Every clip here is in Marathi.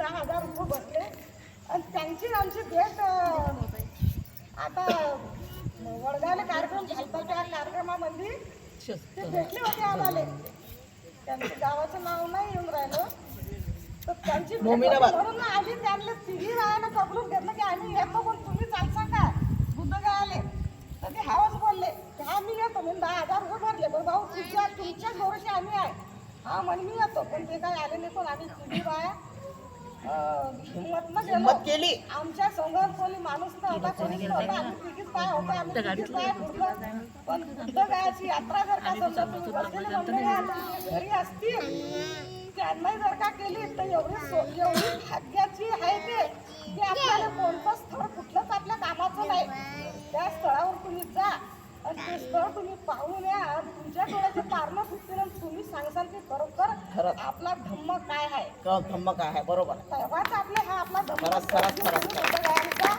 10,000 रुपये बसले आणि त्यांची आमची भेट आता वडगावला कार्यक्रम झालता त्या कार्यक्रमामध्ये ते भेटले होते आम्हाला. त्यांच्या गावाचं नाव नाही येऊन राहिलं तर त्यांची म्हणून आम्ही त्यांना तिघी राहायला पकडून घेतलं की आम्ही येतो पण तुम्ही चालसा का बुद्धगावाले. तर ते हावच बोलले की हा मी येतो म्हणून 10,000 रुपये भरले. बरं भाऊ तुमच्या भरोशी आम्ही आहे. हा म्हणे मी येतो पण ते काय आले नाही. पण आम्ही तिघी बाया हिंमत केली. आमच्या संघात कोणी माणूस नव्हता कोणीच नव्हता. आम्ही तिघीच काय होतं आम्ही तिघीच काय पुरलं. पण बुद्धगावाची यात्रा जर का समजा तुम्ही बसलेले मंडळी घरी असतील त्यांनाही जर का केली तर एवढी भाग्याची आहे ते की आपल्याला कोणतं स्थळ कुठलंच आपल्या कामाचं नाही. त्या स्थळावर तुम्ही जा आणि ते स्थळ तुम्ही पाहून या. तुमच्या डोळ्याचे पारणं फुटतील आणि तुम्ही सांगसाल की खरोखर आपला धम्म काय आहे. धम्म काय आहे बरोबर. तेव्हाच आपले हा आपला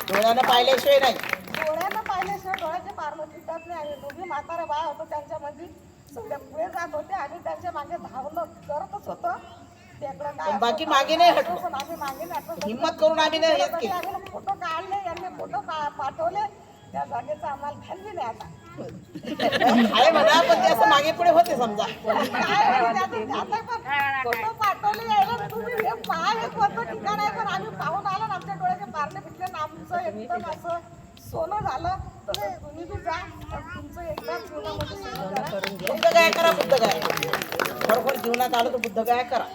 डोळ्यानं पाहिल्याशिवाय नाही. डोळ्यानं पाहिल्याशिवाय डोळ्याचे पारणं फुटत नाही. आणि दोघी म्हातारा बाया होतो त्यांच्यामध्ये सगळे पुढे जात होते. आम्ही त्यांच्या मागे धावलं करतच होतो. बाकी मागे नाही हटलो. पण आम्ही मागे नाही. हिंमत करून आम्ही नाही हेच केलं. आम्ही फोटो काढले यांनी फोटो पाठवले. त्या जागेचं आम्हाला ध्यान बी नाही आता आहे म्हणा पण ते असं मागे पुढे होते समजा. फोटो पाठवले यायला तुम्ही हे पहा हे कोणतं ठिकाण आहे. पण आम्ही पाहून आलो ना आमच्या डोळ्याचे पारणे भेटले ना आमचं एकदम असं सोनं झालं. तर तुम्ही बी जा तुमचं एकदम जीवनामध्ये बुद्ध काय करा. बुद्ध काय खरोखर जीवनात आलं तर बुद्ध काय करा.